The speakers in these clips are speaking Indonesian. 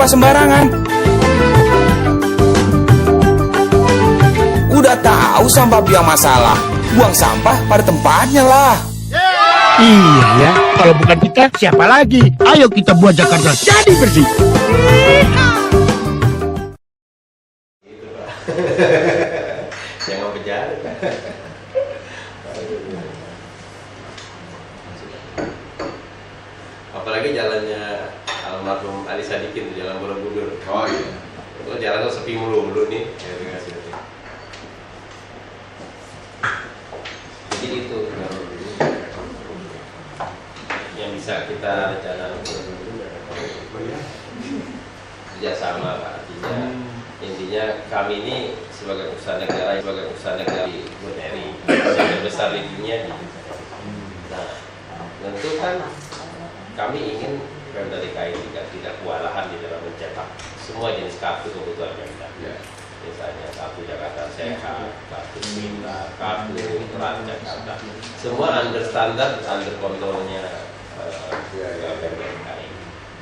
sampah sembarangan. Udah tahu sampah biang masalah, buang sampah pada tempatnya lah. Iya ya, kalau bukan kita siapa lagi? Ayo kita buat Jakarta jadi bersih. Jangan berjalan. Apalagi jalannya almarhum Ali Sadikin, jalan Borobudur. Oh iya. Itu jalannya sepi mulu nih. Jadi itu yang bisa kita rencanakan kerjasama, Pak. Intinya kami ini sebagai usaha negara di Boneri, usaha terbesar di dunia. Nah, tentu kan kami ingin Pemda DKI tidak kewalahan di dalam mencetak semua jenis kartu kebutuhan Pemda. Misalnya kartu Jakarta Sehat, kartu Pintar, kartu Transjakarta, semua under standar, under kontrolnya Pemda DKI.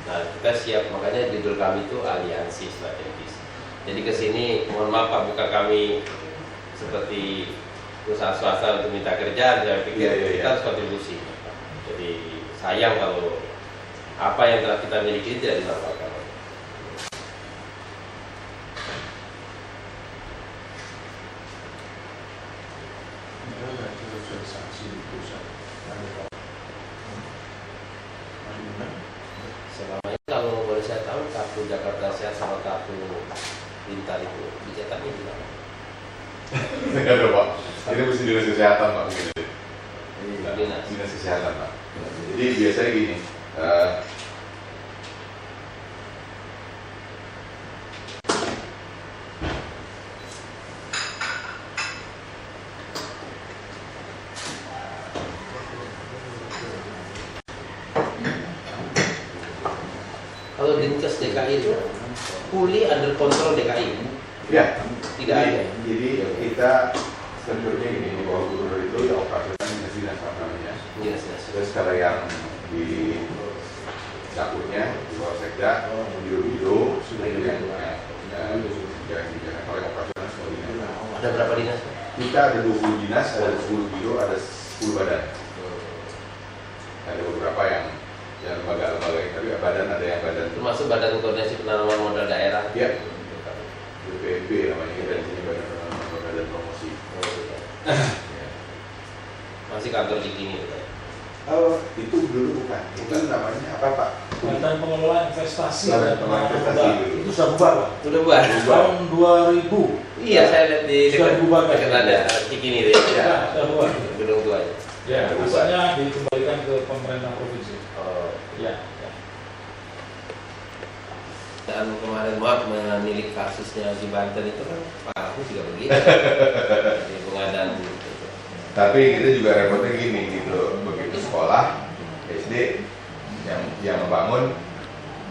Nah, kita siap, makanya judul kami itu aliansi strategis. Jadi kesini, mohon maaf Pak, bukan kami seperti usaha swasta untuk minta kerjaan. Saya pikir kita harus kontribusi. Jadi sayang kalau apa yang telah kita miliki tidak dimanfaatkan. Selama ini kalau boleh saya tahu, kartu Jakarta Sehat sama kartu Pintar itu dicetaknya di mana? Tidak ada Pak. Ini mesti dinas kesehatan Pak. Dinas kesehatan Pak. Jadi biasanya gini. Kalau Dinkes DKI itu fully under control DKI? Ya. Tidak ada. Jadi kita strukturnya ini di bawah gubernur itu ya operasional dinas apa namanya. Yes. Terus kalau yang di dapurnya di bawah sekda, biro-biro sudah yang kalau operasional semua dinas. Ada berapa dinas? Kita ada 20 dinas, ada 10 biro, ada 10 badan. Ada beberapa yang lembaga-lembaga, tapi badan ada yang badan. Termasuk Badan Koordinasi Penanaman Modal Daerah. Ya. BPMP namanya, kita di sini Badan Penanaman Modal dan Promosi. Masih kantor Cikini itu. Oh, itu dulu bukan. Itu namanya apa Pak? Badan Pengelola Investasi. Badan Pengelola Investasi dulu. Itu sudah bubar Pak. Sudah bubar. Tahun 2000. Iya, saya lihat di sudah bubar kan? dekat ada Cikini itu. Ya, sudah bubar. Gedung tuanya. Ya, asalnya dikembalikan ke pemerintah provinsi. Oh, Ya. dan kemarin maaf menilik kasusnya di Banten itu kan Pak Ahok juga begitu. Di pengadaan gitu. Tapi kita juga repotnya gini gitu, begitu sekolah SD yang membangun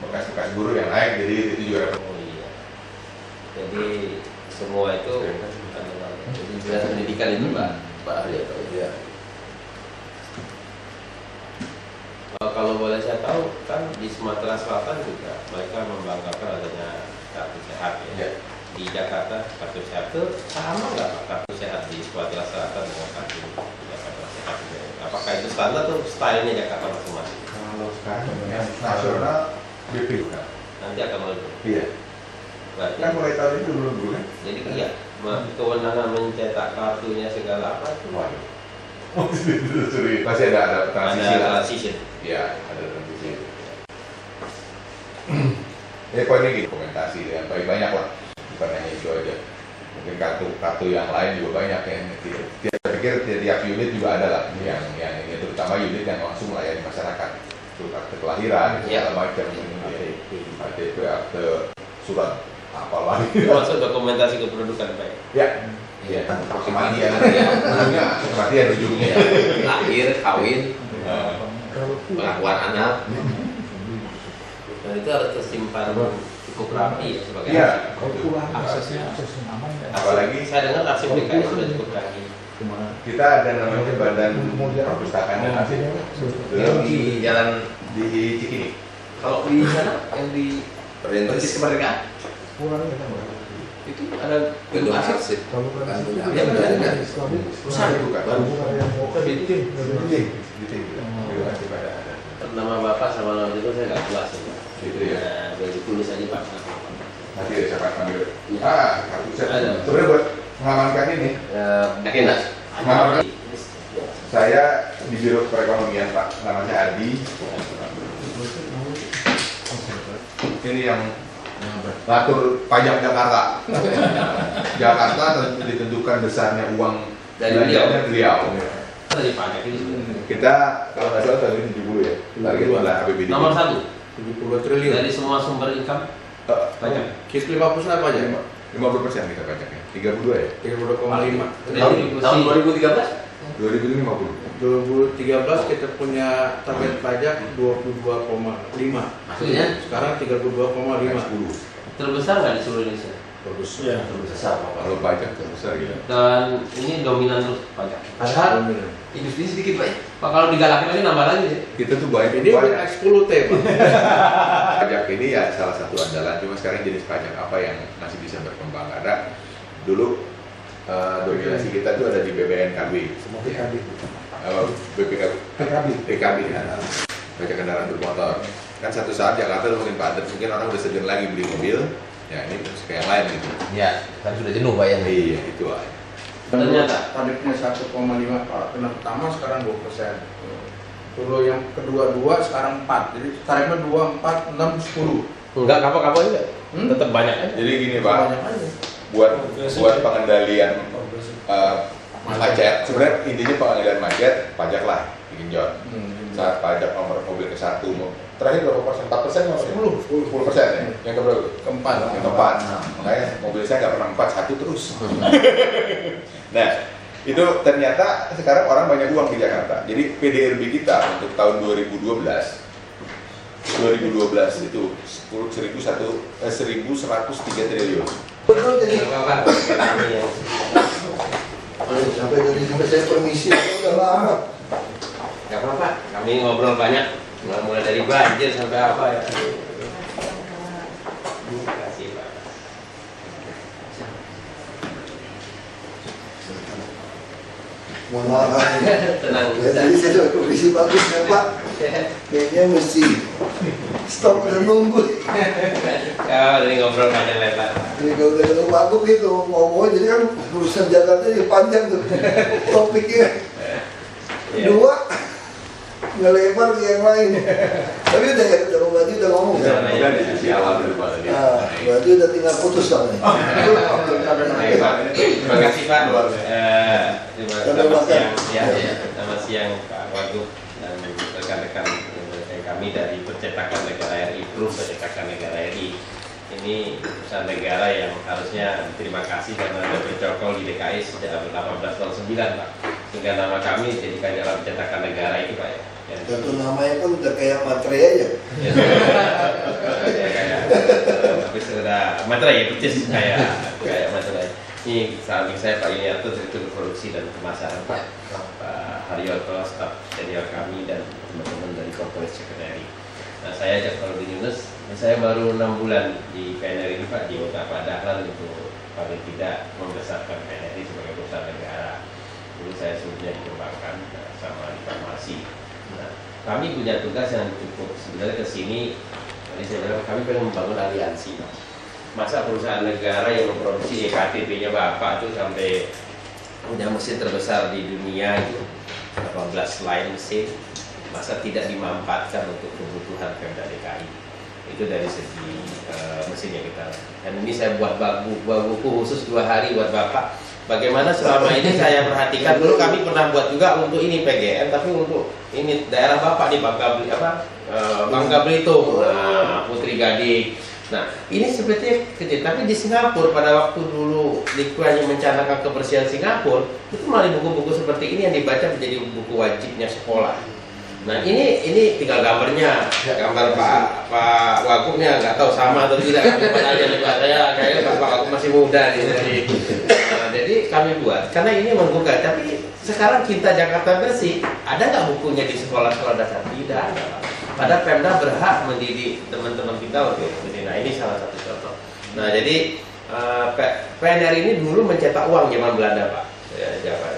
bekas-bekas guru yang naik, jadi itu juga repot. Oh iya. Jadi semua itu jadi jelas pendidikan itu Pak Haryoto. Ya. Kalau boleh saya tahu kan di Sumatera Selatan juga mereka membanggakan adanya kartu sehat ya. Di Jakarta kartu sehat itu sama nggak Pak kartu sehat di Sumatera Selatan dengan kartu Jakarta sehat? Apakah itu standar atau stylenya Jakarta masing-masing? Kalau sekarang yang nasional BPU kan? Nanti akan melalui. Iya. Berarti Kan mulai tahun ini belum dulu kan? jadi iya kewenangan mencetak kartunya segala apa itu. Waduh. Pasti ada transisi. Ada transition. Ya, ada transisi. Poinnya gini, dokumentasi dengan banyak lah, bukan hanya itu aja. Mungkin kartu yang lain juga banyak yang saya pikir tiap unit juga ada lah yang ini, terutama unit yang langsung melayani masyarakat, akte kelahiran, segala macam, KTP, akte surat apa lagi. Termasuk dokumentasi kependudukan Pak. Ya. Iya, kematian ujungnya. Lahir, kawin, pengakuan anak. Dan itu harus tersimpan cukup rapi ya sebagai Aksesnya aman ya. Apalagi saya dengar arsip DKI sudah cukup rapi. kita ada namanya badan perpustakaan dan arsip Di jalan di Cikini. kalau di sana yang di Persis kemerdekaan. Itu ada gedung arsip. Ya benar kan? Usaha bukan. Nama bapak sama nama itu saya nggak jelas. Gitu ya. Nah, boleh ditulis aja pak. Nanti ya siapa panggil. Kartu saya. Sebenarnya buat mengamankan ini. Yakin nggak? Mengamankan. Saya di Biro Perekonomian Pak, namanya Adi. Ini yang ngatur pajak Jakarta. Jakarta ditentukan besarnya uang Dari belanjanya beliau. Dari pajak ini sebenarnya. Kita kalau nggak salah tahun ini 70 ya. Target adalah APBD. Nomor 1 72 triliun. dari semua sumber income pajak. Kis 50% apa aja? 50% kita pajaknya. 32 ya. 32,5. Tahun 2013? 2050. 2013 kita punya target pajak 22,5. Maksudnya Sekarang 32,5. 10. terbesar nggak di seluruh Indonesia? Bagus. Ya. Terbesar Pak. Kalau pajak terbesar gitu. Dan ini dominan terus pajak. Padahal Dominan. industri sedikit Pak. Pak kalau digalakin lagi nambah lagi sih. Kita tuh banyak. Ini udah X10 T, Pak. Pajak ini ya salah satu andalan. Cuma sekarang jenis pajak apa yang masih bisa berkembang? Ada dulu dominasi kita tuh ada di BPNKB. PKB. PKB ya. Pajak kendaraan bermotor. Kan satu saat Jakarta udah makin padat, mungkin orang udah segan lagi beli mobil. Ya ini terus kayak yang lain gitu. Ya, kan sudah jenuh Pak ya. Iya itu aja. Ternyata tarifnya 1,5 Pak. Kena pertama sekarang 2%. Dulu yang kedua 2 sekarang 4. Jadi tarifnya 2, 4, 6, 10. enggak kapal-kapal juga. Tetap banyak aja. Jadi gini Pak, Banyak aja. buat pengendalian macet. Sebenarnya intinya pengendalian macet, pajak lah digenjot. Saat pajak nomor mobil ke 1, terakhir berapa persen? 4% nggak? 10% ya? Yang ke berapa? Keempat. Yang keempat. Makanya mobil saya nggak pernah 4, 1 terus. Nah, itu ternyata sekarang orang banyak uang di Jakarta. Jadi PDRB kita untuk tahun 2012 itu 1.103 triliun. Betul jadi. Bapak, kami ya. Sampai saya permisi udah lama. Gak apa-apa, kami ngobrol banyak, mulai dari banjir sampai apa ya. Terima kasih Pak. Mohon maaf. Tenang. Ya, tadi saya sudah kondisi bagus ya Pak. Kayaknya mesti stop dan nunggu. Ya, ini ngobrol panjang lebar. Jadi kalau udah bagus gitu ngomong, jadi kan urusan Jakarta jadi panjang tuh topiknya. Dua ngelebar ke yang lain. Tapi udah ya, udah berarti udah ngomong ya. Udah di sisi awal dulu Pak tadi. Berarti udah tinggal putus dong nih. Baik, Pak. Terima kasih Pak. Selamat siang, ya, selamat siang Pak Wagub dan rekan-rekan kami dari Percetakan Negara RI, Grup Percetakan Negara RI. Ini perusahaan negara yang harusnya terima kasih karena ada bercokol di DKI sejak 1809 Pak. Sehingga nama kami dijadikan dalam Percetakan Negara itu Pak ya. Satu namanya pun udah kayak materai aja. Ya, kayak tapi sudah materai ya, percis kayak materai. Ini samping saya Pak Yuniarto, Direktur Produksi dan Pemasaran Pak Haryoto, staf senior kami dan teman-teman dari Corporate Secretary. Nah saya Jafarudin Yunus, saya baru 6 bulan di PNRI ini Pak, di Utara Dahlan untuk paling tidak membesarkan PNRI sebagai perusahaan negara. Dulu saya sebelumnya dikembangkan sama di farmasi. Nah, kami punya tugas yang cukup sebenarnya ke sini. Tadi saya bilang kami pengen membangun aliansi. Masa perusahaan negara yang memproduksi EKTP-nya Bapak itu sampai punya mesin terbesar di dunia itu 18 line mesin, masa tidak dimanfaatkan untuk kebutuhan Pemda DKI. Itu dari segi mesinnya kita. Dan ini saya buat buku khusus 2 hari buat Bapak. Bagaimana selama ini saya perhatikan, dulu kami pernah buat juga untuk ini PGN, tapi untuk ini daerah Bapak di Bangka Belitung, Putri Gading. Nah, ini sepertinya kecil, tapi di Singapura pada waktu dulu Likuannya mencanangkan kebersihan Singapura, itu malah buku-buku seperti ini yang dibaca menjadi buku wajibnya sekolah. Nah, ini tinggal gambarnya, gambar Pak Wagubnya nggak tahu sama atau tidak. Saya kayaknya Pak Wagub masih muda nih. Jadi kami buat, karena ini menggugah. Tapi sekarang Cinta Jakarta Bersih, ada nggak bukunya di sekolah-sekolah dasar? Tidak ada. Padahal Pemda berhak mendidik teman-teman kita untuk menjadi ini salah satu contoh. Nah, jadi PNRI ini dulu mencetak uang zaman Belanda, Pak.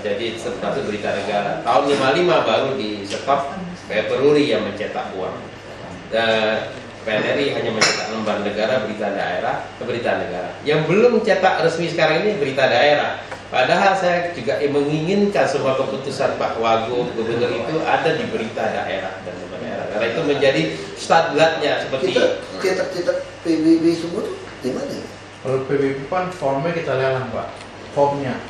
Jadi termasuk berita negara. Tahun 55 baru di stop Peruri yang mencetak uang. PNRI hanya mencetak lembar negara, berita negara. Yang belum cetak resmi sekarang ini berita daerah. Padahal saya juga menginginkan semua keputusan Pak Wagub, Gubernur itu ada di berita daerah dan lembar daerah. Karena itu menjadi standarnya seperti Kita cetak PBB semua tuh di mana ya? Kalau PBB kan formnya kita lelang Pak, formnya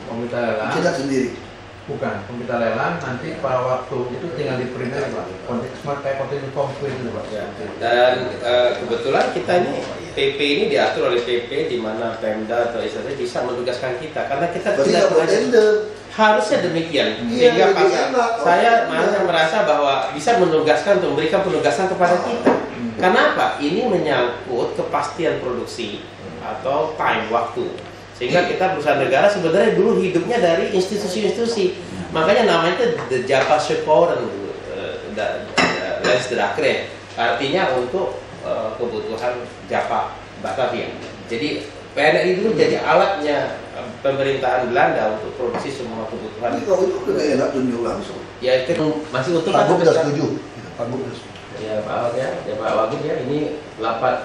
kita lelang. Cetak sendiri. Bukan, kita lelang nanti pada waktu itu tinggal di print aja Pak. Konteks smart kayak konteks form itu Pak. ya. Dan kebetulan kita ini PP ini diatur oleh PP di mana Pemda atau instansi bisa menugaskan kita karena kita Berarti tidak nggak boleh tender. harusnya demikian Iya, sehingga lebih pas enak. saya malah merasa bahwa bisa menugaskan untuk memberikan penugasan kepada kita. Kenapa? Ini menyangkut kepastian produksi atau time waktu. Sehingga kita perusahaan negara sebenarnya dulu hidupnya dari institusi-institusi. Makanya namanya itu the Japa Sekoren, Lensdrakre. Artinya untuk kebutuhan Japa Batavia. Jadi PNRI dulu jadi alatnya pemerintahan Belanda untuk produksi semua kebutuhan. Tapi kalau itu udah enak tunjuk langsung. Ya itu masih utuh Pak Gub sampai udah sekarang. setuju. Pak Gub udah setuju. Ya Pak Wagub ya, ini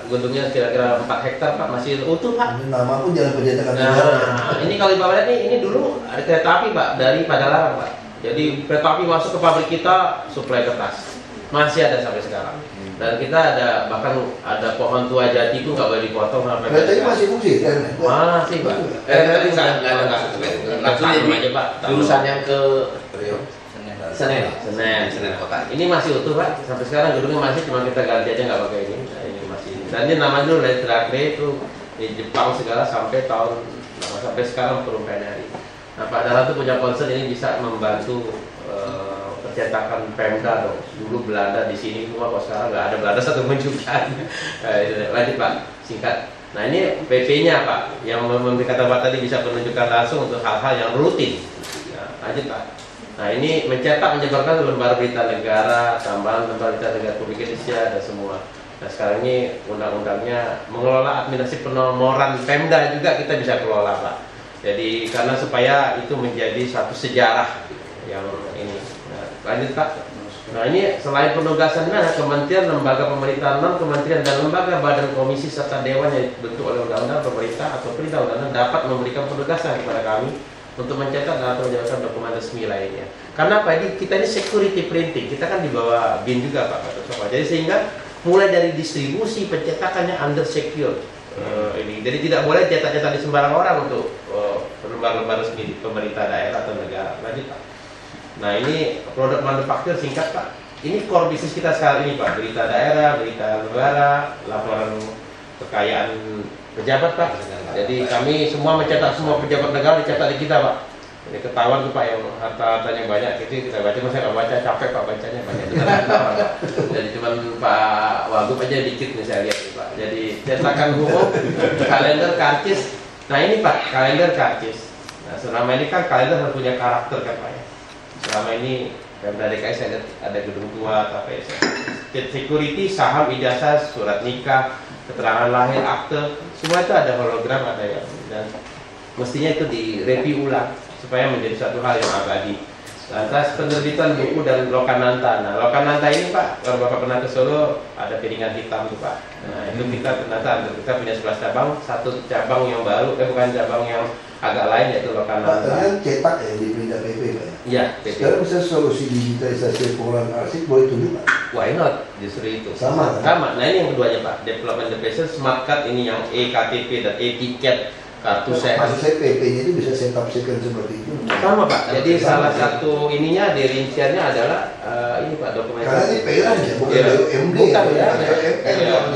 gedungnya kira-kira 4 hektar Pak, masih utuh Pak. Ini nama pun jangan percetakan negara. Nah, ini kalau Bapak lihat ini dulu ada kereta api Pak dari Padalarang Pak. Jadi kereta api masuk ke pabrik kita suplai kertas masih ada sampai sekarang. Dan kita ada bahkan ada pohon tua jati itu nggak boleh dipotong sampai. Kereta ini masih fungsi kan? Masih Pak. Nggak ada langsung aja Pak. Jurusan yang ke Senen kota. Ini masih utuh Pak. Sampai sekarang gedungnya masih, cuma kita ganti aja nggak pakai ini. Nah, ini masih. Dan ini namanya dulu Lensdrakre itu di Jepang segala sampai sampai sekarang belum PNRI. Nah Pak Dahlan itu punya concern ini bisa membantu percetakan Pemda dong. Dulu Belanda di sini semua, kok sekarang nggak ada Belanda satu pun juga. Lanjut Pak, singkat. Nah ini PP-nya Pak, yang memberi kata Pak tadi bisa menunjukkan langsung untuk hal-hal yang rutin. Nah, lanjut Pak. Nah ini mencetak, menyebarkan lembar berita negara, tambahan lembar berita negara Republik Indonesia dan semua. Nah sekarang ini undang-undangnya mengelola administrasi penomoran Pemda juga kita bisa kelola Pak. Jadi karena supaya itu menjadi satu sejarah yang ini. Nah, lanjut Pak. Nah ini selain penugasannya ada kementerian, lembaga pemerintahan, non-kementerian dan lembaga, badan, komisi serta dewan yang dibentuk oleh undang-undang pemerintah atau perintah undang-undang dapat memberikan penugasan kepada kami untuk mencetak atau menjalankan dokumen resmi lainnya. Karena apa? Kita ini security printing, kita kan di bawah BIN juga Pak. Jadi sehingga mulai dari distribusi pencetakannya under secure ini. Jadi tidak boleh cetak-cetak di sembarang orang untuk lembar-lembar resmi di pemerintah daerah atau negara. Lanjut Pak. Nah ini produk manufaktur singkat Pak. Ini core bisnis kita sekarang ini Pak. Berita daerah, berita negara, laporan kekayaan pejabat Pak. Jadi kami semua mencetak semua pejabat negara dicetak di kita Pak. Ini ketahuan tuh Pak yang harta-hartanya banyak, gitu kita baca, saya nggak baca, capek Pak bacanya banyak. Jadi cuman Pak Wagub aja dikit nih saya lihat nih Pak. Jadi cetakan umum, kalender, karcis. Nah ini Pak, kalender, karcis. Nah selama ini kan kalender harus punya karakter kan Pak ya. Selama ini Pemda DKI saya lihat ada gedung tua, tapi security, saham, ijazah, surat nikah, keterangan lahir, akte, semua itu ada hologram, ada yang, dan mestinya itu direview ulang supaya menjadi satu hal yang abadi. Lantas penerbitan buku dan Lokananta. Nah Lokananta ini Pak, kalau Bapak pernah ke Solo ada piringan hitam tuh Pak. Nah itu kita ternyata kita punya 11 cabang, satu cabang yang baru, bukan cabang yang agak lain yaitu Pak, Lokananta. kalian cetak ya di berita PP Pak ya? Iya, PP. Sekarang bisa solusi digitalisasi pengolahan arsip boleh tunjuk Pak? Why not? Justru itu. Sama, kan? Sama. Nah ini yang keduanya Pak, development devices, smart card ini yang e-KTP dan e-tiket, kartu sehat. Maksud saya PP-nya itu bisa saya tafsirkan seperti itu. Sama Pak. Jadi salah satu ininya di rinciannya adalah ini Pak dokumen. Karena ini PLN ya, bukan Iya. BUMD. Bukan ya.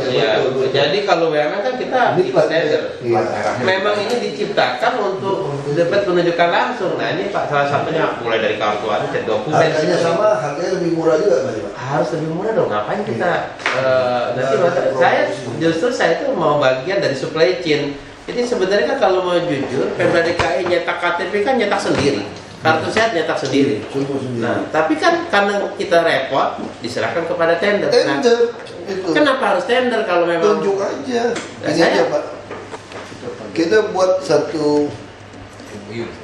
Iya. Jadi kalau BUMN kan kita Ini ikut tender. Iya. Memang ini diciptakan untuk dapat penunjukan langsung. Nah ini Pak salah satunya mulai dari kartu aja, dokumen. Harganya sama, harganya lebih murah juga Pak. Harus lebih murah dong. Ngapain kita? Nanti saya itu mau bagian dari supply chain. Jadi sebenarnya kan kalau mau jujur, Pemda DKI nyetak KTP kan nyetak sendiri. Kartu sehat nyetak sendiri. Semua sendiri. Nah, tapi kan karena kita repot, diserahkan kepada tender. Nah, Tender itu. kenapa harus tender kalau memang Tunjuk aja. Nah, Ini saya- aja Pak. Kita buat satu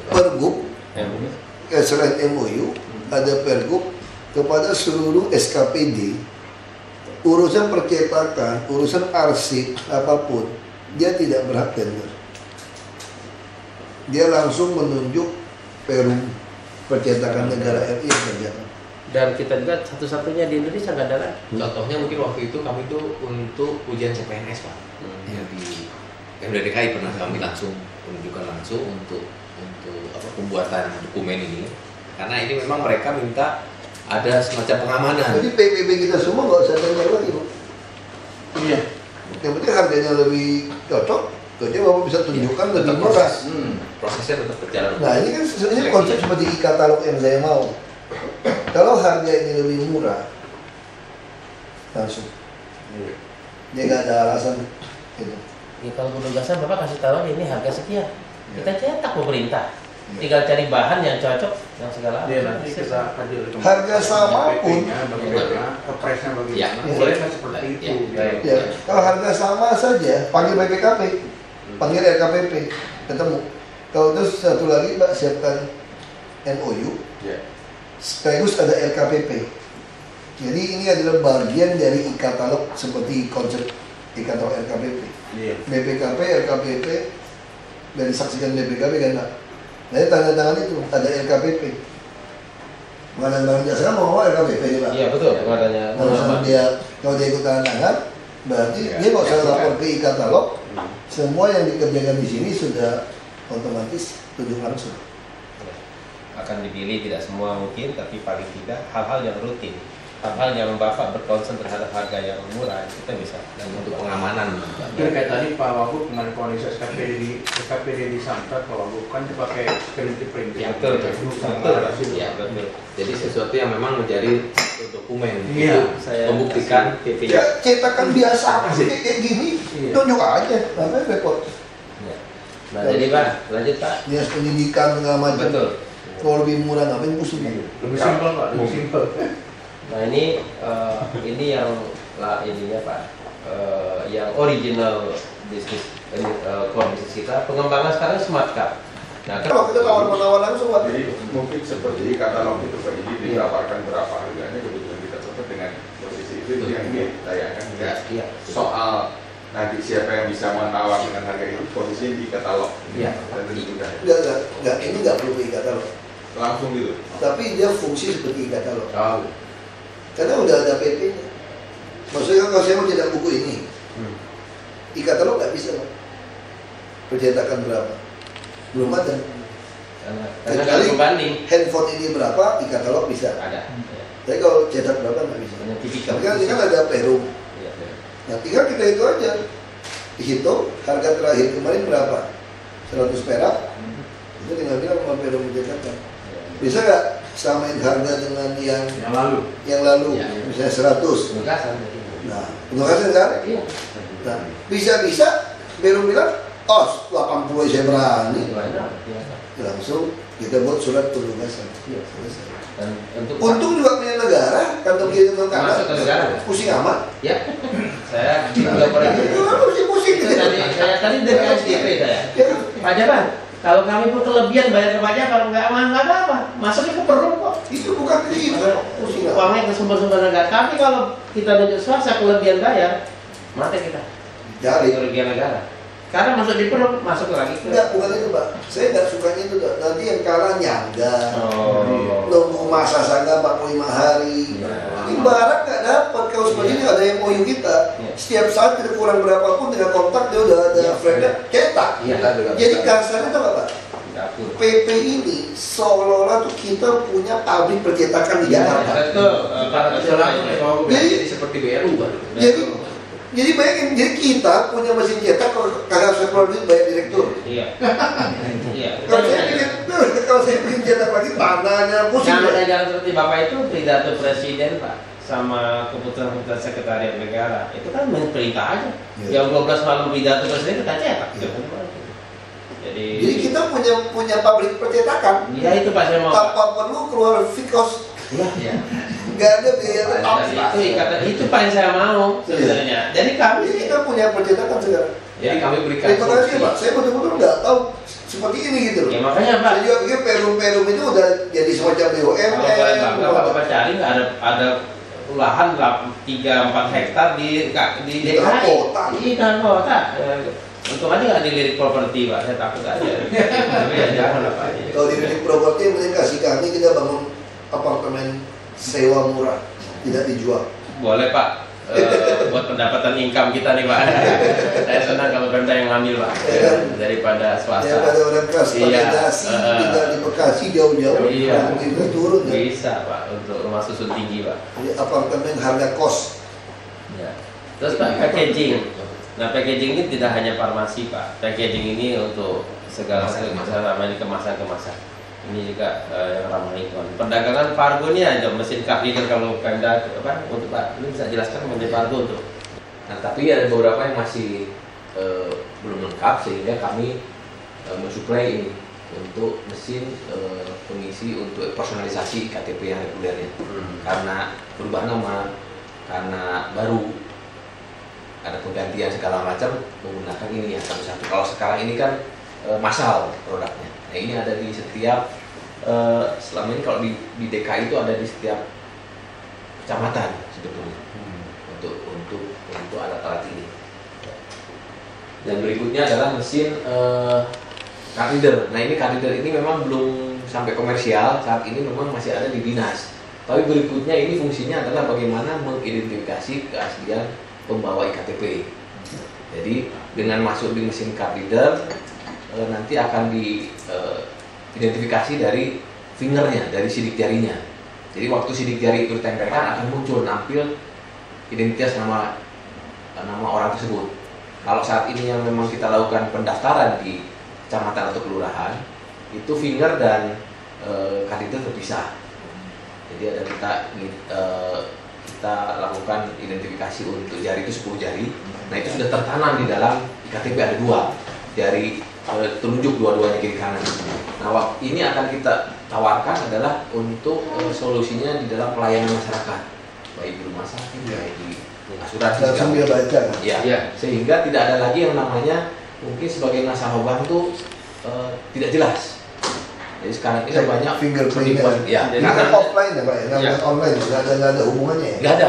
pergub, selain MOU, ada pergub kepada seluruh SKPD, urusan percetakan, urusan arsip, apapun, dia tidak berhak tender. Dia langsung menunjuk Perum Percetakan Negara RI yang kerjakan. dan kita juga satu-satunya di Indonesia nggak ada lagi. Contohnya mungkin waktu itu kami itu untuk ujian CPNS Pak, yang di MDDKI pernah kami langsung menunjukkan langsung untuk apa, pembuatan dokumen ini, karena ini memang mereka minta ada semacam pengamanan. Jadi PPB kita semua nggak usah tender lagi, Bu. Iya. Yang penting harganya lebih cocok, jadi Bapak bisa tunjukkan lebih murah. Prosesnya tetap berjalan. Nah ini kan sebenarnya konsep seperti e-katalog yang saya mau. Kalau harga ini lebih murah, langsung. Dia nggak ada alasan gitu. Ya, kalau penugasan Bapak kasih tahu ini harga sekian, kita cetak pemerintah. Tinggal cari bahan yang cocok, yang segala. Iya, nanti kita kaji oleh Harga sama pun. PP-nya bagaimana, kepresnya Ya. bagaimana, boleh kan seperti Ya. itu. Ya, kalau harga sama saja, panggil BPKP, panggil RKPP, ketemu. Kalau terus satu lagi Mbak siapkan MOU, Ya. sekaligus ada RKPP. Jadi ini adalah bagian dari e-katalog seperti konsep e-katalog RKPP. Iya. BPKP, RKPP, dan disaksikan BPKP kan Pak. Nah, tanda tangan itu ada RKPP. Pengadaan barang jasa kan mau RKPP nih Pak. Iya betul, pengadanya. Kalau dia ikut tanda tangan, berarti Ya, dia nggak usah ya, lapor ya. ke e-katalog. Semua yang dikerjakan di sini sudah otomatis tunjuk langsung. Akan dipilih tidak semua mungkin, tapi paling tidak hal-hal yang rutin, hal-hal yang Bapak berkonsen terhadap harga yang murah, kita bisa. Dan untuk pengamanan. Jadi kayak tadi Pak Wagub dengan kondisi SKPD di Samsat, Pak Wagub kan dipakai screen print. Ya, betul. Ya, betul. Jadi sesuatu yang memang menjadi satu dokumen Iya, untuk saya membuktikan PP. Ya cetakan biasa kayak gini, Iya. tunjuk aja, apa repot. Nah jadi Pak, lanjut Pak. Dinas pendidikan segala macam. Betul. Kalau lebih murah ngapain pusing? Lebih simpel Pak, lebih simpel. Nah ini yang ininya Pak, yang original bisnis core bisnis kita, pengembangan sekarang smart card. Nah, Kalau kita tawar-menawar langsung Pak. Jadi mungkin seperti katalog itu Pak, jadi ditawarkan berapa harganya, kebetulan kita tetap dengan posisi itu yang ditayangkan. Iya. Soal nanti siapa yang bisa menawar dengan harga itu, posisinya di katalog. Iya. Dan itu sudah Enggak, ini nggak perlu e-katalog. langsung gitu. Tapi dia fungsi seperti e-katalog. Oh, Karena udah ada PP-nya. Maksudnya kalau saya mau cetak buku ini, e-katalog nggak bisa Pak. Percetakan berapa? Belum ada. karena kalau pembanding Handphone ini berapa, e-katalog bisa. ada. Tapi kalau cetak berapa nggak bisa. Hanya tipikal. Tapi kan ini kan ada Perum. Iya. Nah tinggal kita itu aja. Dihitung harga terakhir kemarin berapa? 100 perak. Itu tinggal bilang sama Perum mencetakkan. Bisa nggak samain harga dengan Yang lalu. yang lalu? Ya. Misalnya 100. Penugasan. Nah, penugasan kan? Iya. Nah, bisa-bisa Perum bilang, oh 80 saya berani. Iya. Langsung kita buat surat penugasan. Iya. Selesai. Dan untuk Untung juga punya negara, kantong kiri kantong kanan. Masuk ke negara. Pusing amat. ya, saya juga pernah. Itu kan pusing-pusing Itu gitu. saya tadi dari SDP saya. Ya, Pak Jalan, kalau kami pun kelebihan bayar ke pajak, kalau nggak apa-apa, masuknya ke Perum kok. itu bukan itu. Pusing amat. Uangnya ke sumber-sumber negara. Tapi kalau kita nunjuk swasta kelebihan bayar, mati kita. Cari. Kerugian negara. Karena masuk di Perum, masuk lagi ke. Enggak, bukan itu Pak. Saya nggak sukanya itu Pak. Nanti yang kalah nyangga. Oh. Nunggu masa sangga 45 hari. Ya. Ini barang nggak dapat. Kalau seperti ini ada yang MOU kita. Ya. Setiap saat tidak kurang berapapun dengan kontak dia udah ada Ya. frame cetak. Iya. Jadi kasarnya itu Pak. Dapur. PP ini seolah-olah tuh kita punya pabrik percetakan di Jakarta. Betul. Pak Jadi- seperti BRU Pak. Jadi bayangin, jadi kita punya mesin cetak kalau kagak usah keluar duit bayar direktur. Iya. Iya. Kalau saya bikin cetak lagi tanahnya pusing. Nah, Pak. saya jalan seperti Bapak itu pidato presiden Pak, sama keputusan-keputusan sekretariat negara itu kan perintah aja. Iya. Jam 12 malam pidato presiden kita cetak. Jadi kita punya pabrik percetakan. Ya itu Pak saya mau. Tanpa perlu keluar fikos. Ya. Nggak ada biaya tetap. Itu Pak yang saya mau sebenarnya. Jadi kami Jadi kita punya percetakan sekarang. Jadi kami berikan Terima kasih Pak. Saya betul-betul nggak tahu seperti ini gitu loh. ya makanya Pak. Saya juga pikir perum-perum itu udah jadi semacam BUMN. Kalau boleh bangga Bapak cari nggak ada lahan 3-4 hektar di DKI. dalam kota. Di dalam kota. Untung aja nggak dilirik properti Pak. Saya takut aja. Tapi ya jangan lah Pak. Kalau di milik properti mending kasih kami, kita bangun apartemen sewa murah, tidak dijual. Boleh Pak. Buat pendapatan income kita nih Pak. Saya senang kalau Pemda yang ngambil Pak. Ya kan? Daripada swasta. Ya pada orang kelas pakai Iya, dasi, kita di Bekasi jauh-jauh, Iya. kita turun ya. Bisa Pak untuk rumah susun tinggi Pak. Jadi apartemen harga kos. Ya. Terus Pak packaging. Nah packaging ini tidak hanya farmasi Pak. Packaging ini untuk segala kemasan-kemasan. Ini juga yang ramah lingkungan. Perdagangan Fargo ini aja mesin cup leader kalau Pemda apa untuk Pak. Ini bisa jelaskan mengenai Fargo untuk. Nah, tapi ada beberapa yang masih belum lengkap sehingga kami mensuplai ini untuk mesin pengisi untuk personalisasi KTP yang regulernya. Karena berubah nama, karena baru ada penggantian segala macam menggunakan ini ya satu-satu. Kalau sekarang ini kan massal produknya. Nah, ini ada di setiap selama ini kalau di DKI itu ada di setiap kecamatan sebetulnya untuk alat-alat ini. Dan berikutnya adalah mesin card reader. Nah, ini card reader ini memang belum sampai komersial, saat ini memang masih ada di dinas. Tapi berikutnya ini fungsinya adalah bagaimana mengidentifikasi keaslian pembawa iktp. Jadi dengan masuk di mesin card reader nanti akan diidentifikasi dari fingernya, dari sidik jarinya. Jadi waktu sidik jari itu ditempelkan akan muncul nampil identitas nama orang tersebut. Kalau saat ini yang memang kita lakukan pendaftaran di kecamatan atau kelurahan, itu finger dan card reader terpisah. Jadi ada kita lakukan identifikasi untuk jari itu 10 jari. Nah, itu sudah tertanam di dalam iktp, ada 2 jari telunjuk dua-duanya kiri kanan. Nah, ini akan kita tawarkan adalah untuk solusinya di dalam pelayanan masyarakat, baik di rumah sakit, baik di asuransi. Langsung dia baca. Ya, sehingga tidak ada lagi yang namanya mungkin sebagai nasabah bank itu tidak jelas. Jadi sekarang ini banyak fingerprint. Ya, Ini kan offline ya Pak ya, nggak online, nggak ada hubungannya ya. nggak ada.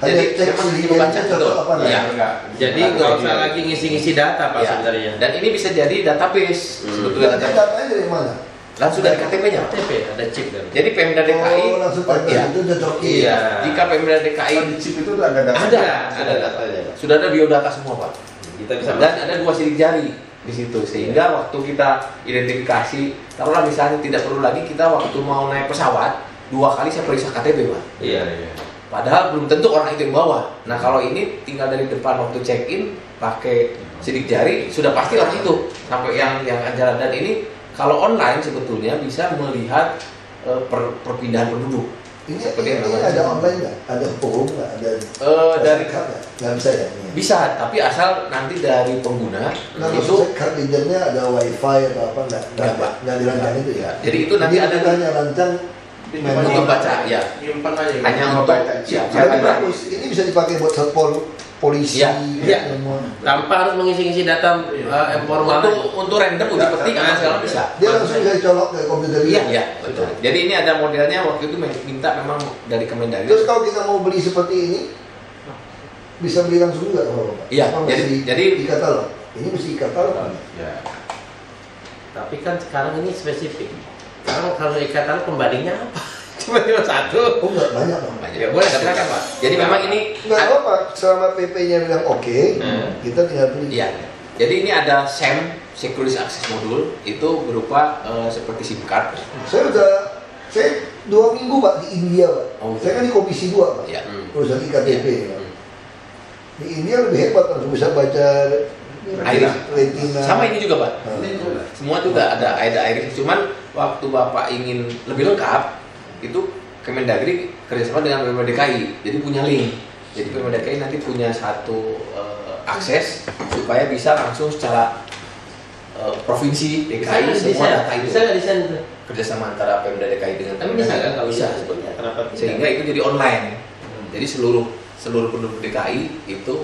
Hanya cek memang sendiri baca aja betul. cocok apa Iya. enggak. Jadi nggak usah lagi ngisi-ngisi data Pak Ya. sebenarnya. Dan ini bisa jadi database sebetulnya. Nanti datanya dari mana? Langsung dari KTP-nya. KTP ada chip kan. Jadi Pemda DKI Oh, langsung tempel ya. itu cocokin. Iya. Jika Pemda DKI Di chip itu ada data. ada datanya Pak. sudah ada biodata semua Pak. Kita bisa Dan ada 2 sidik jari di situ, sehingga waktu kita identifikasi, taruhlah misalnya tidak perlu lagi kita waktu mau naik pesawat 2 kali saya periksa KTP Pak. Iya. Padahal belum tentu orang itu yang bawa. Nah, kalau ini tinggal dari depan waktu check in pakai sidik jari sudah pasti orang itu sampai yang jalan. Dan ini kalau online sebetulnya bisa melihat perpindahan penduduk. Ini Seperti yang namanya. ada online nggak? Ada forum nggak? Ada Dari card nggak bisa ya? Ini. bisa, tapi asal nanti dari pengguna Nah, itu. maksud saya card readernya ada wifi atau apa nggak? Nggak, Pak. Nggak dirancang itu ya? Jadi itu nanti ada kita hanya rancang untuk baca ya. Nyimpan aja. Hanya Mau untuk baca chip. ya, Tapi saya bagus. Ini bisa dipakai buat satpol polisi. Iya, iya. semua. Tanpa harus mengisi-ngisi data formal. untuk random uji petik apa segala bisa. Dia langsung bisa colok ke komputer dia. Iya, betul. Jadi ini ada modelnya waktu itu minta memang dari Kemendagri. Terus kalau kita mau beli seperti ini, bisa beli langsung juga kalau Pak? Iya, Apa jadi- mesti e-katalog? Ini mesti e-katalog kan? Ya. Tapi kan sekarang ini spesifik. Sekarang kalau ikatan kembalinya apa? Cuma satu. Oh nggak banyak Pak. Banyak. Ya boleh silakan Pak. Jadi memang ini Nggak apa-apa, selama PP-nya bilang oke, kita tinggal beli. iya. Jadi ini ada SAM, Security Access Module, itu berupa seperti SIM card. Saya 2 minggu Pak di India Pak. Oh, Saya kan di Komisi 2 Pak, Ya. urusan IKTP. Iya. Pak. Di India lebih hebat, langsung bisa baca Iris. retina. Sama ini juga Pak. Nah. Semua juga ada iris. Cuman waktu Bapak ingin lebih lengkap, itu Kemendagri kerjasama dengan Pemda DKI, jadi punya link. Jadi Pemda DKI nanti punya satu akses supaya bisa langsung secara provinsi, DKI, Bisa nggak semua desain? data itu Bisa nggak desain itu? kerjasama antara Pemda DKI dengan Tapi bisa kan kalau bisa sebetulnya kenapa tidak? sehingga itu jadi online. Jadi seluruh penduduk DKI itu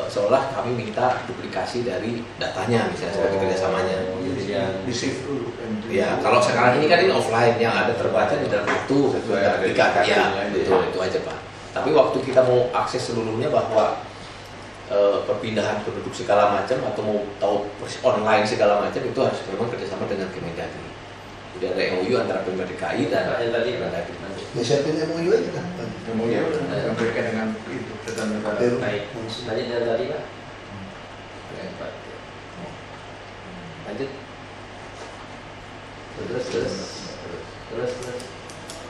seolah kami minta duplikasi dari datanya misalnya sebagai kerjasamanya. Jadi yang Di shift dulu. Ya kalau sekarang ini kan ini offline yang ada terbaca di dalam kartu Sesuai ada di duplikat ya kartunya, betul itu aja Pak. Tapi waktu kita mau akses seluruhnya bahwa perpindahan penduduk segala macam atau mau tahu online segala macam itu harus memang kerjasama dengan Kemendagri. Jadi ada MOU antara Pemda DKI dan yang tadi Kemendagri. Ya siapin MOU aja kan. Kemudian mereka dengan itu data negara. baik. Lanjut yang tadi Pak. Lanjut. Terus.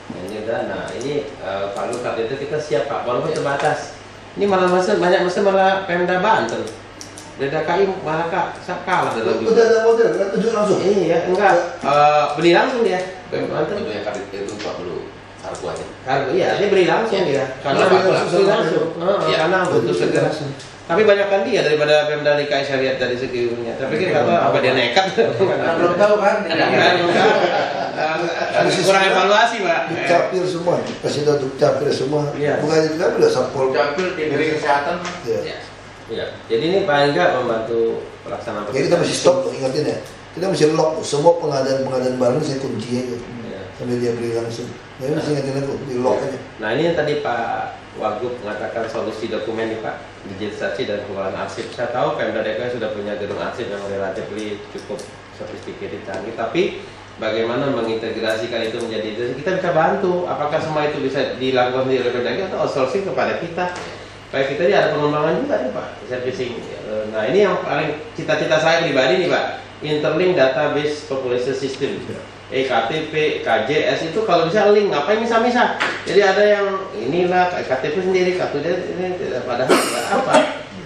Ini udah. Nah ini Pak Lukat itu kita siap Pak, walaupun terbatas. Ini malah banyak malah Pemda Banten. DKI malah kalah dalam Udah ada model kan tunjuk langsung. Iya, enggak. Beli langsung dia. Banten. Tentunya itu Pak perlu kartu aja. Karena iya, dia beli langsung dia. Karena Beli beli langsung langsung. Iya. Karena butuh segera. Tapi banyakkan dia daripada Pemda DKI saya lihat dari segi ininya. Tapi kita tahu apa dia nekat. Belum tahu kan? Kurang evaluasi, Pak. Dukcapil semua, kasih tahu dukcapil semua. Iya. Bukan dukcapil udah sampul. Capil dari kesehatan. Ya. Ya. Iya. Jadi ini paling enggak membantu pelaksanaan. Jadi kita mesti stop tuh, ingatin ya. Kita mesti lock tuh. Semua pengadaan baru saya kunci aja. Iya. Sambil dia beli langsung. Jadi mesti ingatin aku, di lock aja. Nah ini yang tadi Pak Wagub mengatakan solusi dokumen nih Pak, digitalisasi dan pengelolaan arsip. Saya tahu Pemda DKI sudah punya gedung arsip yang relatif cukup sophisticated canggih, tapi bagaimana mengintegrasikan itu menjadi kita bisa bantu. Apakah semua itu bisa dilakukan di Pemda DKI atau outsourcing kepada kita? Supaya kita ini ada pengembangan juga nih Pak, servicing. Nah ini yang paling cita-cita saya pribadi nih Pak, interlink database population system. EKTP, KJS itu kalau bisa link, ngapain misah-misah? Jadi ada yang inilah KTP sendiri, kartu dia ini padahal apa?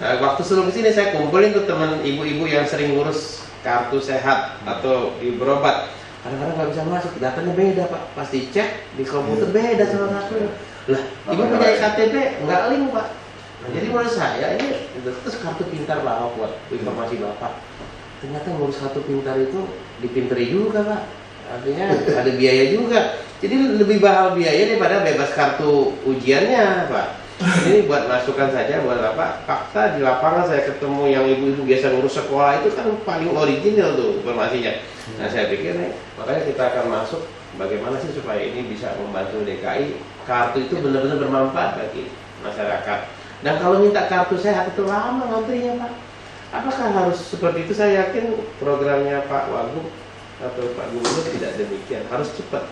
Nah, waktu sebelum kesini saya kumpulin tuh teman ibu-ibu yang sering ngurus kartu sehat atau di berobat. Kadang-kadang nggak bisa masuk, datanya beda Pak. Pasti cek di komputer beda sama kartu. Lah, ibu punya EKTP nggak link Pak. Nah, jadi menurut saya ini terus kartu pintar lah buat informasi Bapak. Ternyata ngurus kartu pintar itu dipinteri juga Pak. Artinya ada biaya juga. Jadi lebih mahal biaya daripada bebas kartu ujiannya, Pak. Ini buat masukan saja buat Bapak. Fakta di lapangan saya ketemu yang ibu-ibu biasa ngurus sekolah itu kan paling original tuh informasinya. Nah saya pikir nih, makanya kita akan masuk bagaimana sih supaya ini bisa membantu DKI. Kartu itu benar-benar bermanfaat bagi masyarakat. Dan kalau minta kartu sehat itu lama ngantrinya Pak. Apakah harus seperti itu? Saya yakin programnya Pak Wagub atau Pak Gubernur tidak demikian, harus cepat,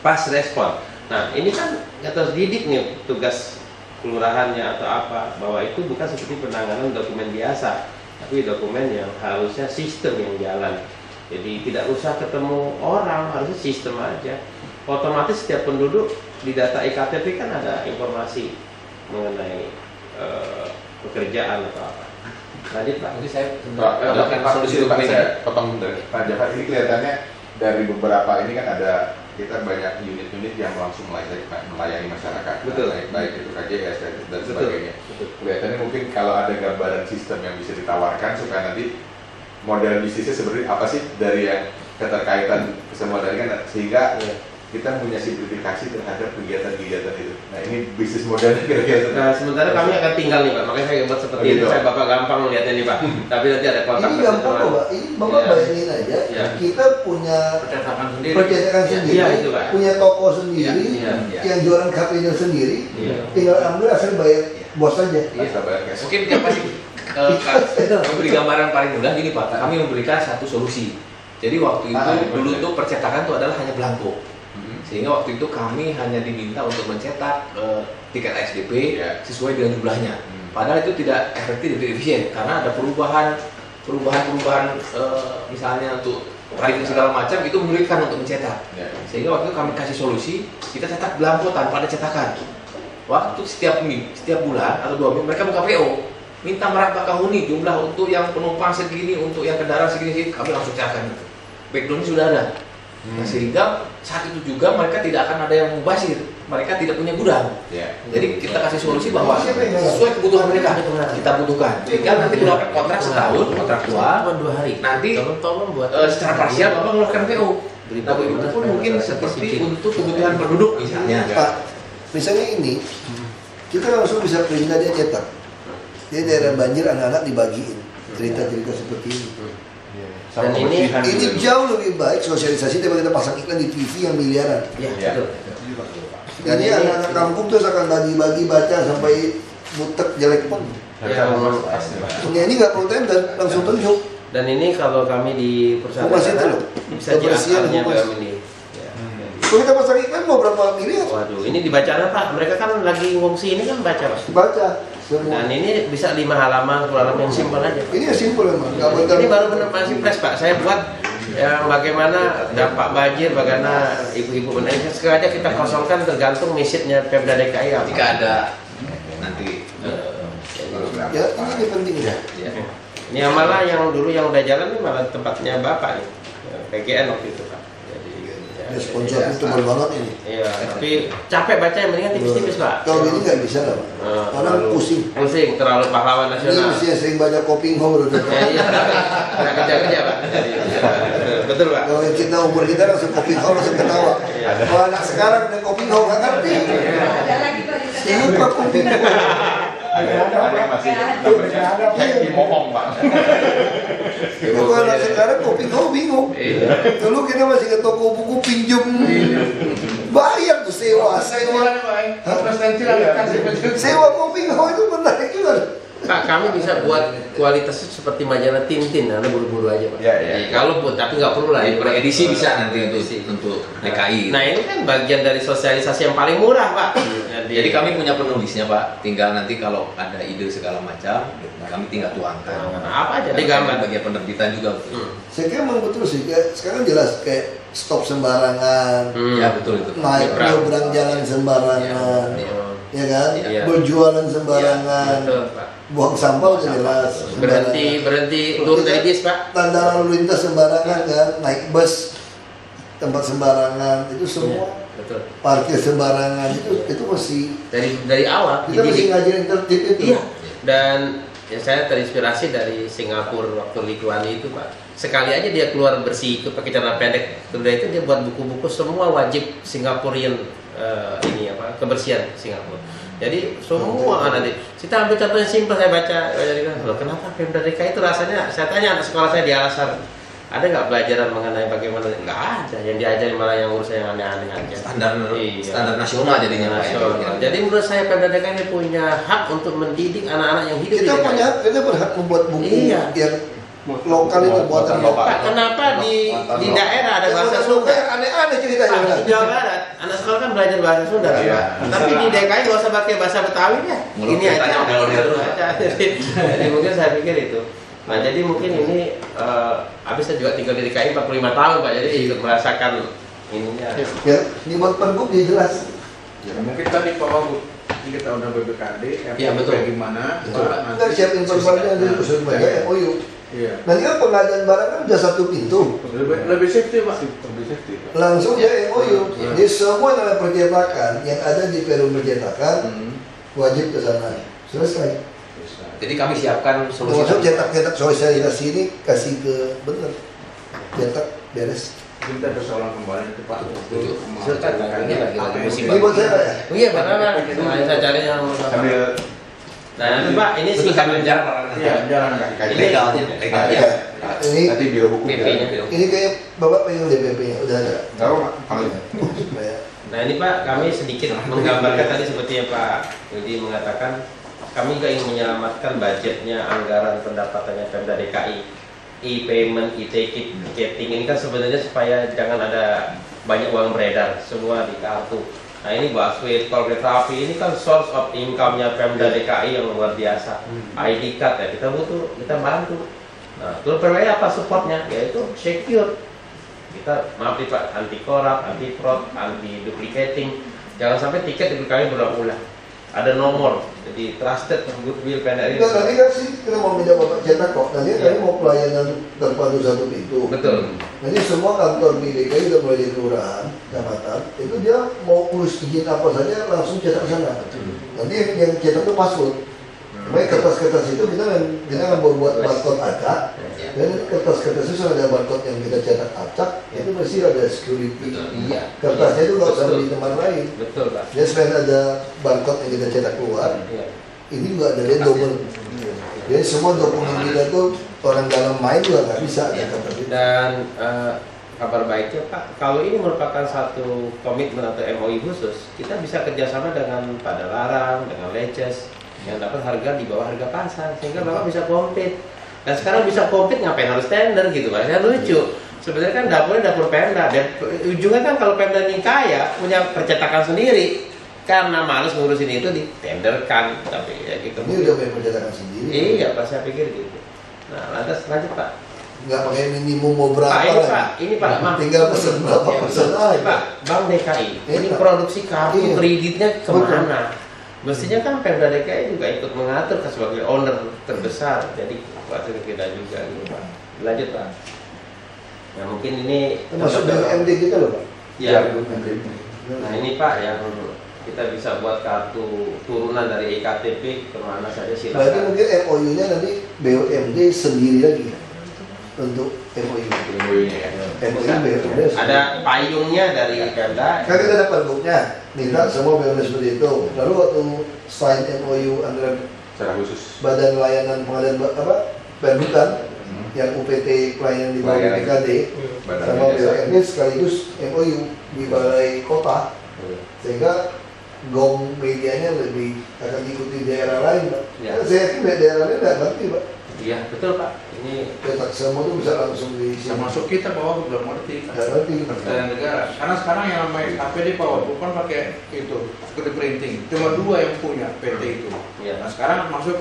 pas respon. Nah ini kan harus didik nih tugas kelurahannya atau apa, bahwa itu bukan seperti penanganan dokumen biasa, tapi dokumen yang harusnya sistem yang jalan. Jadi tidak usah ketemu orang, harusnya sistem aja. Otomatis setiap penduduk di data EKTP kan ada informasi mengenai pekerjaan atau apa. Tadi Pak, Jadi saya Pak, solusi Pak, dokumen saya potong dari Pak Jafar. Ini kelihatannya dari beberapa ini kan ada kita banyak unit-unit yang langsung melayani masyarakat. Betul. Baik itu KJS dan Betul. sebagainya. Betul. Kelihatannya mungkin kalau ada gambaran sistem yang bisa ditawarkan supaya nanti model bisnisnya seperti apa sih dari yang keterkaitan semua dari kan sehingga kita punya simplifikasi terhadap kegiatan-kegiatan itu. Nah ini bisnis modelnya kira-kira. Nah sementara kami akan tinggal nih Pak, makanya saya buat seperti ini. Saya Bapak gampang melihatnya nih Pak. Tapi nanti ada kontak. Ini gampang kok Pak, ini Bapak Iya. bayangin aja, Iya. kita punya Percetakan sendiri. percetakan sendiri, Iya, itu, Pak. punya toko sendiri, Iya, iya. yang jualan KP-nya sendiri, Iya. tinggal ambil asal bayar bos saja. Bisa bayar cash. mungkin apa sih memberi gambaran paling mudah gini Pak, kami memberikan satu solusi. Jadi waktu itu dulu tuh percetakan itu adalah hanya belangko. Sehingga waktu itu kami hanya diminta untuk mencetak tiket ASDP sesuai dengan jumlahnya. Padahal itu tidak efektif dan efisien karena ada perubahan misalnya untuk tarif segala macam itu menyulitkan untuk mencetak. Sehingga waktu itu kami kasih solusi, kita cetak belangko tanpa ada cetakan. Waktu setiap bulan atau 2 minggu mereka buka PO, minta merambah ke huni jumlah untuk yang penumpang segini, untuk yang kendaraan segini, kami langsung cetakkan itu. Backgroundnya sudah ada. Nah, sehingga saat itu juga mereka tidak akan ada yang mubazir mereka tidak punya gudang. Ya. Jadi kita kasih solusi bahwa sesuai kebutuhan mereka kita butuhkan. Tinggal nanti keluarkan kontrak setahun, kontraktual. Cuma 2 hari. Nanti tolong buat secara parsial Bapak mengeluarkan PO. Nah, itu pun mungkin seperti untuk kebutuhan penduduk misalnya. Pak, misalnya ini, kita langsung bisa perintah dia cetak. Dia daerah banjir, anak-anak dibagiin. Cerita-cerita seperti ini. Dan ini jauh lebih baik sosialisasi daripada kita pasang iklan di TV yang miliaran. ya, betul. Jadi anak-anak kampung terus akan bagi-bagi baca sampai butek jelek pun. Ini nggak perlu dan langsung tunjuk. Dan ini kalau kami di perusahaan Masih itu loh. bisa JR-nya ini. Kalau kita pasang iklan mau berapa miliar? Waduh, ini dibaca Pak. Mereka kan lagi ngungsi ini kan baca Pak. Baca semua. Dan ini bisa 5 halaman, 10 halaman yang simpel aja. Ini yang simpel emang. Ini baru benar masih fresh Pak. Saya buat yang bagaimana dampak banjir, bagaimana ibu-ibu menangis. Sengaja kita kosongkan tergantung message-nya Pemda DKI apa. Jika ada nanti Ya, ini penting ya. Ini malah yang dulu yang udah jalan ini malah tempatnya Bapak nih. PGN waktu itu Pak. Jadi Ya, sponsor itu tebal banget ini. iya, tapi capek baca yang mendingan tipis-tipis Pak. Kalau gini nggak bisa lah, Pak. Orang pusing. Pusing, terlalu pahlawan Ini nasional. mesti yang sering baca Koping Ho udah. Iya, nggak kerja-kerja Pak. Jadi, betul Pak. Kalau yang kita umur kita langsung Koping Ho langsung ketawa. Kalau anak sekarang dan Koping Ho nggak ngerti. Siapa Koping Ho? Ada masih namanya kayak dimohong Pak. Kalau anak sekarang Koping Ho bingung. Dulu kita masih ke toko buku pinjam. Bayar tuh sewa. Sewa Koping Ho itu menarik juga. Pak, kami bisa buat kualitasnya seperti majalah Tintin, Anda buru-buru aja Pak. Iya. Kalau pun, tapi nggak perlu lah. per edisi bisa nanti untuk DKI. Nah ini kan bagian dari sosialisasi yang paling murah Pak. Jadi kami punya penulisnya Pak, tinggal nanti kalau ada ide segala macam, kami tinggal tuangkan. Apa aja Di digambar. bagian penerbitan juga. Saya kira memang betul sih. Kayak sekarang jelas kayak stop sembarangan, Ya betul itu. naik Nyebrang. nyebrang jalan sembarangan, ya kan? Iya. Berjualan sembarangan, Betul Pak. buang sampah udah jelas. Berhenti turun dari bis Pak. Tanda lalu lintas sembarangan kan, naik bus tempat sembarangan itu semua. Betul. Parkir sembarangan itu masih Dari awal. kita masih ngajarin tertib itu. Iya. Dan ya saya terinspirasi dari Singapura waktu Lee Kuan Yew itu Pak. Sekali aja dia keluar bersih itu pakai celana pendek. Kemudian itu dia buat buku-buku semua wajib Singaporean ini apa kebersihan Singapura. Jadi semua ada di. Kita ambil contoh yang simpel saya baca. Jadi loh kenapa Pemda DKI itu rasanya? Saya tanya anak sekolah saya di Al-Azhar. Ada nggak pelajaran mengenai bagaimana? Nggak ada. Yang diajarin malah yang urusan yang aneh-aneh aja. Standar nasional jadinya Pak. Nasional. Jadi menurut saya Pemda DKI ini punya hak untuk mendidik anak-anak yang hidup Kita di DKI. kita berhak membuat buku Iya. yang lokal itu buatan lokal. Pak, kenapa di daerah ada bahasa Sunda? Yang aneh-aneh ceritanya. Pak, di Jawa Barat, anak sekolah kan belajar bahasa Sunda. Iya. Tapi di DKI nggak usah pakai bahasa Betawi ya. Mulut Ini kita aja. kalau dia terus. Jadi mungkin saya pikir itu. Nah, jadi mungkin ini habis saya juga tinggal di DKI 45 tahun Pak. Jadi ikut merasakan ininya. Ya, di Pergub dia jelas. Ya, mungkin tadi Pak Wagub, ini kita udah BPKD, Iya, betul. kayak gimana, Betul, Pak, Kita siapin informannya dari pusat banyak MOU. Iya. Nanti kan pengadaan barang kan udah satu pintu. Lebih safety Pak. Lebih safety. Langsung ya MOU. Jadi semua namanya percetakan yang ada di Perum percetakan wajib ke sana. Selesai. Jadi kami siapkan solusi. Termasuk cetak-cetak sosialisasi ini kasih ke bener. Cetak beres. Minta persoalan kembali itu Pak. Setuju. Serta Ini lagi musim Ini buat saya ya. Oh iya, benar Pak. Nah, saya cari yang Sambil Nah, ini Pak, ini Itu singkat kami jalan. Iya, jalan kaki. Legalnya, legalnya. Ya. Ini nanti biro hukum PP-nya. ini kayak Bapak pengen DPP-nya udah ada. Nggak apa kalau Supaya Nah ini Pak, kami sedikit menggambarkan tadi seperti yang Pak Yudi mengatakan, kami juga ingin menyelamatkan budgetnya, anggaran pendapatannya Pemda DKI. E-payment, e-ticketing ini kan sebenarnya supaya jangan ada banyak uang beredar, semua di kartu. Nah ini busway, tol kereta api, ini kan source of income-nya Pemda DKI yang luar biasa. ID card ya, kita butuh, kita bantu. Nah, terus PWA apa supportnya? Yaitu secure. Kita maaf nih Pak, anti korup, anti fraud, anti duplicating. Jangan sampai tiket dibeli berulang-ulang. ada nomor, jadi trusted goodwill Pemda RI. Enggak, nanti kan sih kita mau minta Bapak cetak kok. Nanti kami mau pelayanan terpadu satu pintu. Betul. Nanti semua kantor di DKI udah mulai di kelurahan, kecamatan, itu dia mau urus izin apa saja langsung cetak sana. Nanti yang cetak itu password. Makanya kertas-kertas itu kita kan buat barcode acak. Dan kertas-kertas itu ada barcode yang kita cetak acak, itu pasti ada security. Iya. Kertasnya itu nggak usah Betul. beli tempat lain. Betul, Pak. Jadi selain ada barcode yang kita cetak keluar, Iya. ini juga ada dia double. Jadi semua dokumen kita tuh orang dalam main juga nggak bisa ada kertas itu. Dan kabar baiknya Pak, kalau ini merupakan satu komitmen atau MOU khusus, kita bisa kerjasama dengan Padalarang, dengan Leces, yang dapat harga di bawah harga pasar, sehingga Bapak bisa compete. Dan sekarang bisa compete ngapain harus tender gitu Pak, kan lucu. Sebenarnya kan dapurnya dapur Pemda, dan ujungnya kan kalau Pemda ini kaya, punya percetakan sendiri, karena males ngurusin itu ditenderkan, tapi ya gitu. Ini udah punya percetakan sendiri. Iya Pak, saya pikir gitu. Nah, lantas lanjut Pak. Nggak pakai minimum mau berapa Pak, ini lagi. Pak, ini Pak, Bang. Tinggal pesen berapa Ya, pesen betul. aja. Pak, Bank DKI, ini Iya. produksi kartu Iya. kreditnya kemana? Betul. Mestinya kan Pemda DKI juga ikut mengatur sebagai owner terbesar, jadi kuatir kita juga gitu Pak. Lanjut Pak. Nah mungkin ini Termasuk BUMD kita loh Pak. ya. Nah ini Pak yang kita bisa buat kartu turunan dari EKTP kemana saja Berarti silakan. mungkin MOU-nya nanti BUMD sendiri lagi untuk MOU. MOU-nya ya. MOU BUMD sendiri. Ada payungnya dari Pemda. Kan kita dapat booknya, minta semua BUMD seperti itu. Lalu waktu sign MOU antara Secara khusus. Badan Layanan Pengadaan Pendudukan yang UPT pelayanan di bawah Pelayanan. BPKD Badan sama Jasa. BUMD sekaligus MOU di Balai Kota, sehingga gong medianya lebih akan ikuti daerah lain Pak. Ya. Saya yakin daerah lain nggak ngerti Pak. Iya betul Pak. Ini Cetak semua tuh bisa langsung di sini. Termasuk kita bahwa belum ngerti. Nggak ngerti. Pertanyaan negara. Karena sekarang yang namanya HP di Power bukan pakai itu seperti printing. Cuma dua yang punya PT itu. Iya. Nah sekarang masuk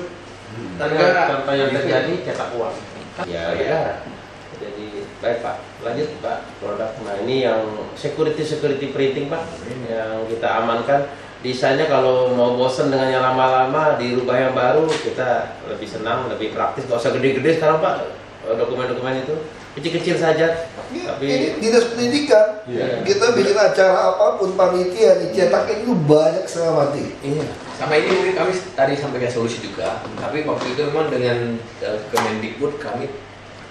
negara. Contoh yang terjadi cetak uang. Ya negara. Jadi baik Pak. Lanjut Pak produk. Nah ini yang security printing Pak yang kita amankan. Desainnya kalau mau bosen dengan yang lama-lama dirubah yang baru, kita lebih senang, lebih praktis. Gak usah gede-gede sekarang Pak dokumen-dokumen itu kecil-kecil saja. Ini Tapi dinas pendidikan. Iya. Kita bikin acara apapun panitia dicetakin itu banyak setengah mati. Iya. Sama ini mungkin kami tadi sampaikan solusi juga, tapi waktu itu memang dengan Kemendikbud kami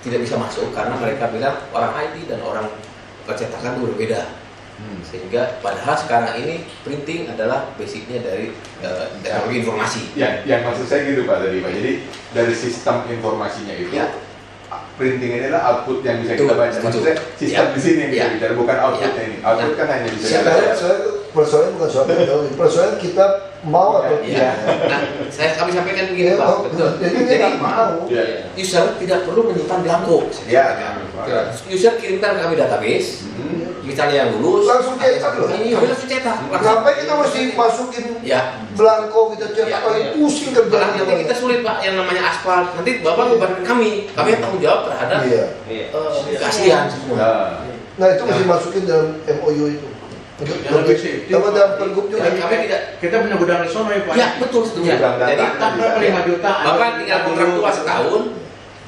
tidak bisa masuk karena mereka bilang orang IT dan orang percetakan itu berbeda. Sehingga padahal sekarang ini printing adalah basicnya dari teknologi informasi. Yang maksud saya gitu Pak tadi Pak. Jadi dari sistem informasinya itu, Ya. printing ini adalah output yang bisa Betul, kita baca. setuju. Maksudnya sistem Ya. di sini yang kita Ya. bicara, bukan outputnya Ya. ini. Output kan hanya bisa kita Sebenarnya baca. persoalannya bukan soal teknologi, persoalan kita mau atau Ya. tidak. Nah, kami sampaikan begini Ya, Pak, oh, betul. Jadi dia nggak mau. Ya. User tidak perlu menyimpan blanko. Ya. User kirimkan ke kami database, misalnya yang lulus, Langsung cetak loh. Ini langsung cetak. Ngapain kita mesti masukin Ya. belangko kita cetak Ya, lagi ya. pusing Malah kerjaan nanti kita sulit Pak yang namanya aspal. Nanti Bapak beban kami yang tanggung jawab terhadap Iya. iya. keaslian semua. Nah, Nah itu mesti masukin dalam MOU itu. Untuk Jangan bersih. sama dalam pergub juga. Dan kami tidak. kita punya gudang di sono ya Pak. Ya betul setuju. Gudang data. Jadi Kan berapa 5 juta? Bapak tinggal kontrak tua setahun,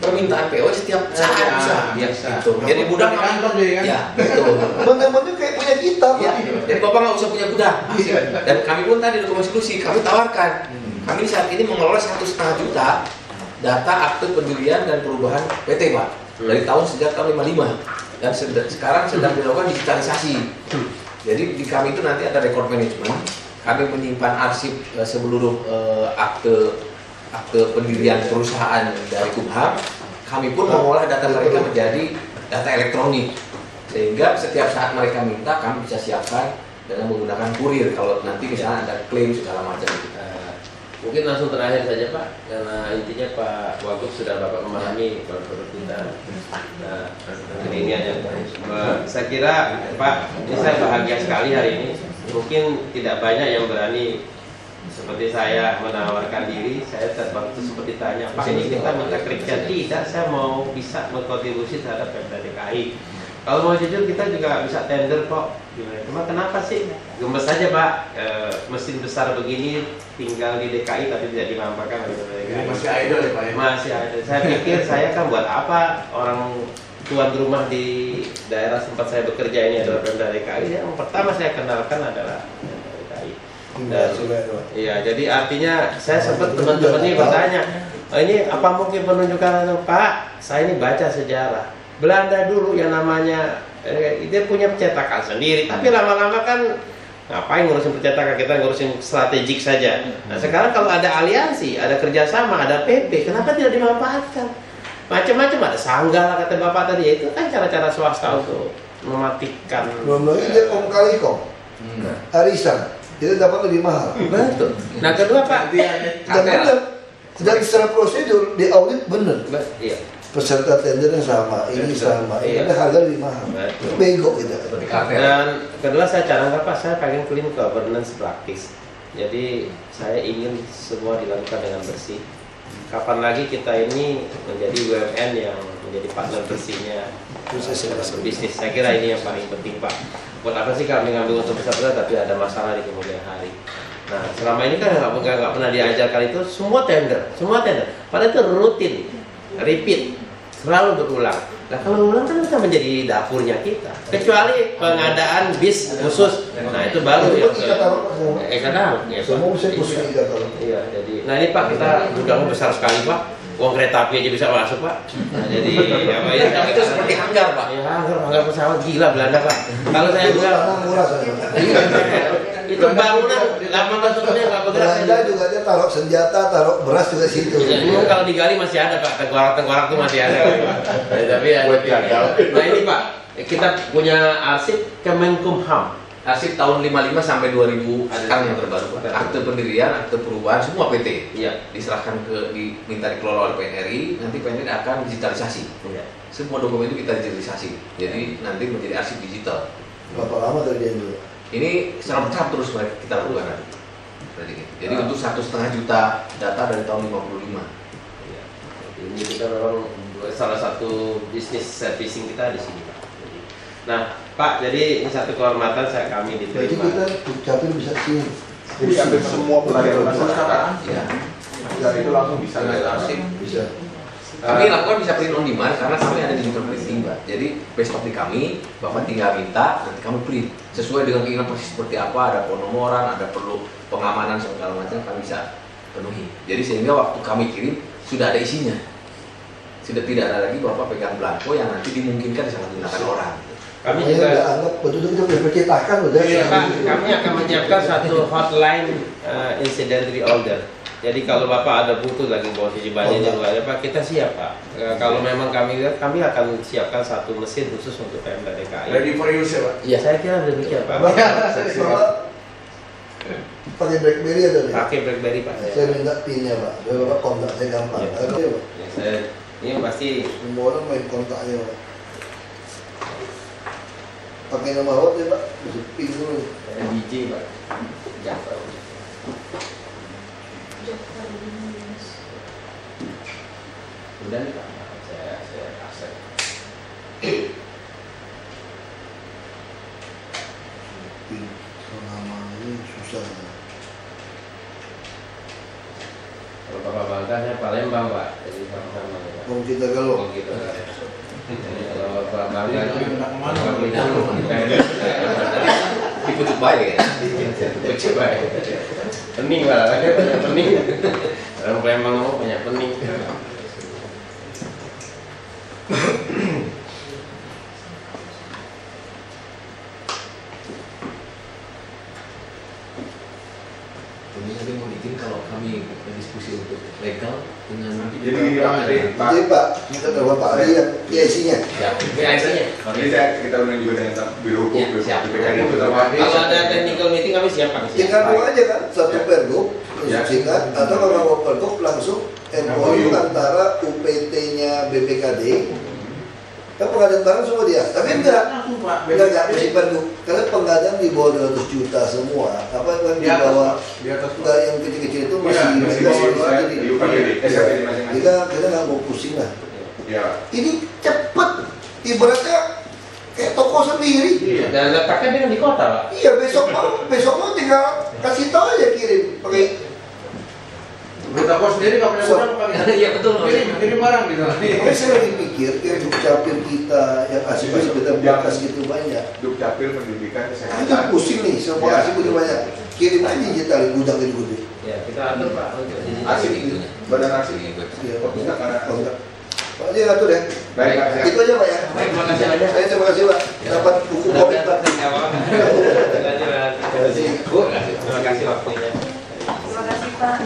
permintaan PO setiap saat Ya, bisa. bisa. Gitu. Jadi gudang Di kantor jadi kan? Ya betul. Bener-bener kayak punya kita. Ya, Pak. jadi Bapak nggak usah punya gudang. Dan kami pun tadi dokumen solusi kami tawarkan. Kami saat ini mengelola 1,5 juta data akte pendirian dan perubahan PT Pak dari sejak tahun 55 dan sekarang sedang dilakukan digitalisasi. Jadi di kami itu nanti ada record management. Kami menyimpan arsip seluruh akte pendirian perusahaan dari Kumham. Kami pun mengolah data mereka menjadi data elektronik. Sehingga setiap saat mereka minta kami bisa siapkan dengan menggunakan kurir kalau nanti misalnya ada klaim segala macam. Mungkin langsung terakhir saja Pak, karena intinya Pak Wagub sudah Bapak memahami produk kita. Nah, ini aja. Saya kira Pak, ini saya bahagia sekali hari ini. Mungkin tidak banyak yang berani seperti saya menawarkan diri. Saya waktu sempat ditanya, Pak ini kita minta kerja tidak, saya mau bisa berkontribusi terhadap Pemda DKI. Kalau mau jujur kita juga bisa tender kok. Cuma kenapa sih? Gemes aja Pak, mesin besar begini tinggal di DKI tapi tidak dimampakkan oleh DKI. Masih idol ya Pak ya? Masih ada. Saya pikir saya kan buat apa orang tuan rumah di daerah tempat saya bekerja ini adalah Pemda DKI. Yang pertama saya kenalkan adalah Pemda DKI. Dan, iya, jadi artinya saya sempat teman-teman ini bertanya, oh, ini apa mungkin penunjukan atau Pak? Saya ini baca sejarah. Belanda dulu yang namanya dia punya percetakan sendiri, tapi lama-lama kan ngapain ngurusin percetakan, kita ngurusin strategik saja. Nah sekarang kalau ada aliansi, ada kerjasama, ada PP, kenapa tidak dimanfaatkan? Macam-macam, ada sanggah lah kata Bapak tadi, itu kan cara-cara swasta untuk mematikan. Belum lagi dia Om Kalikom, arisan, itu dapat lebih mahal. Betul. Nah kedua Pak, Dan benar, dan secara prosedur di audit benar. iya. Peserta tendernya sama, ini sama, ini harga lebih mahal. Betul. Bego kita. Seperti kartel. Dan kedua saya canangkan Pak, saya pengen clean governance praktis. Jadi saya ingin semua dilakukan dengan bersih. Kapan lagi kita ini menjadi BUMN yang menjadi partner bersihnya bisnis. Saya kira ini yang paling penting Pak. Buat apa sih kami ngambil untuk besar-besar tapi ada masalah di kemudian hari. Nah selama ini kan nggak pernah diajarkan itu semua tender. Padahal itu rutin, repeat, selalu berulang. Nah kalau ulang kan bisa menjadi dapurnya kita. Kecuali pengadaan bis khusus. Nah itu baru ya. Kadang ya. Semua saya khusus Iya, jadi. Nah ini Pak kita gudangnya besar sekali Pak. Uang kereta api aja bisa masuk Pak. Nah jadi apa ya? Itu seperti hanggar Pak. Ya hanggar pesawat gila Belanda Pak. Kalau saya bilang murah saya. itu bangunan lama masuknya nggak bergerak. Belanda juga dia taruh senjata, taruh beras juga situ. Memang kalau digali masih ada Pak, tengkorak tuh masih ada. Tapi ya. Nah ini Pak, kita punya arsip Kemenkumham. Arsip tahun 55 sampai 2000 sekarang yang terbaru Pak. Akte pendirian, akte perubahan, semua PT. Iya. Diserahkan diminta dikelola oleh PNRI, nanti PNRI akan digitalisasi. Iya. Semua dokumen itu kita digitalisasi. Jadi nanti menjadi arsip digital. Berapa lama terjadi dulu? Ini secara bertahap terus kita lakukan nanti. Jadi untuk 1,5 juta data dari tahun 55. Iya. Ini kita memang salah satu bisnis servicing kita di sini Pak. Nah Pak, jadi ini satu kehormatan kami Jadi diterima. kita capil bisa sini. Jadi ambil semua pelayanan masyarakat. Ya. Dan itu langsung bisa Arsip. Bisa. Kami lakukan bisa print on demand karena kami ada digital printing Mbak. Jadi besok di kami, Bapak tinggal minta, nanti kami print sesuai dengan keinginan persis seperti apa, ada penomoran, ada perlu pengamanan segala macam kami bisa penuhi. Jadi sehingga waktu kami kirim sudah ada isinya, sudah tidak ada lagi Bapak pegang belangko yang nanti dimungkinkan disalahgunakan orang. Kami Makanya juga udah anggap betul kita punya percetakan udah. Iya Pak, kami akan menyiapkan satu hotline incident reorder. Jadi kalau Bapak ada butuh lagi posisi banyak juga ada Pak, kita siap Pak. Kalau memang kami akan siapkan satu mesin khusus untuk Pemda DKI. Ready for use ya Pak? Iya, saya kira demikian Pak. Bapak pakai BlackBerry ada nih. Pakai BlackBerry Pak. Saya minta pinnya Pak. Biar Bapak kontak saya gampang. Iya. Ada ya Pak. Ya, saya ini pasti Semua orang main kontaknya Pak. Pakai nama awak ya Pak. Bisa pin dulu. DJ Pak. Jafar. Udah nih Pak, saya akses. Pin. Kalau nama ini susah. Kalau Bapak bangkanya Palembang Pak, jadi sama-sama ya Pak. Om kita kalau Oh gitu. Jadi kalau Bapak bangga Jadi, pindah kemana? Dipucuk baik ya. coba ya. Pening Pak, banyak pening. Orang Palembang ngomong banyak pening. Ini nanti mau izin kalau kami berdiskusi untuk legal dengan Jadi jadi Pak, kita ke Bapak Ali yang PIC-nya. ya, PIC-nya. Jadi kita udah juga dengan biro hukum, Ya, siap. BPKD terutama. Kalau ada technical meeting kami siap Pak. Tinggal dua aja kan, satu Ya. pergub, Ya. singkat, atau kalau mau pergub langsung MOU antara UPT-nya BPKD. Kan pengadaan barang semua dia, tapi enggak. Langsung Pak. Enggak mesti pergub, karena pengadaan di bawah 200 juta semua. Apa yang di bawah, Di atas Pak. enggak yang kecil-kecil itu Iya, masih masih kita bisa semua aja di di UPKD, SPT masing-masing. kita nggak mau pusing lah. Ya. Ini cepet, ibaratnya mau sendiri. Iya. Dan letaknya dengan di kota, Pak. Iya, besok mau tinggal kasih tahu aja kirim pakai. Berita pos sendiri nggak punya barang Pak. Iya betul. Kirim barang gitu. Tapi saya lagi pikir, ya dukcapil kita yang asik-asik kita bekas gitu banyak. Dukcapil Pendidikan Kita Kesehatan. pusing nih, semua Ya. asik begitu banyak. Kirim aja digital gudang gede-gede. Ya, kita atur, Pak, untuk digital. Asik itu. Badan asik. Iya, Oh, bisa karena kontak. Pak aja ngatur ya. baik Pak. Siap. Itu aja Pak ya. Baik, terima kasih banyak. Saya terima kasih Pak. Dapat buku komik Pak. Terima kasih waktunya. Terima kasih Pak.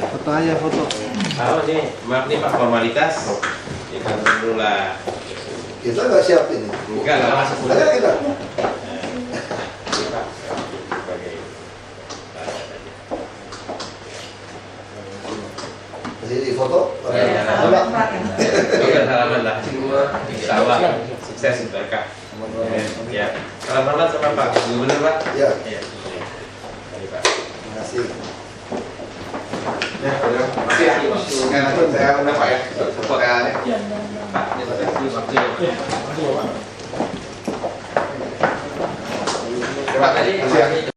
Foto aja foto. Oh, nih, maaf nih Pak, formalitas. Ya, kan dulu lah. Kita nggak siapin. Enggak lah, masuk dulu. Ada kita. Jadi foto. Ya, Selamat Pak. Bukan halaman lah. Insya Allah sukses berkah. Ya, salam hormat sama Pak Gubernur, Pak. Ya. Ya. Mari, Pak. Terima kasih. Ya, udah. Masih ya. Nggak, nanti saya undang Pak ya. Fotonya. Pak, terima kasih waktunya. Terima kasih ya.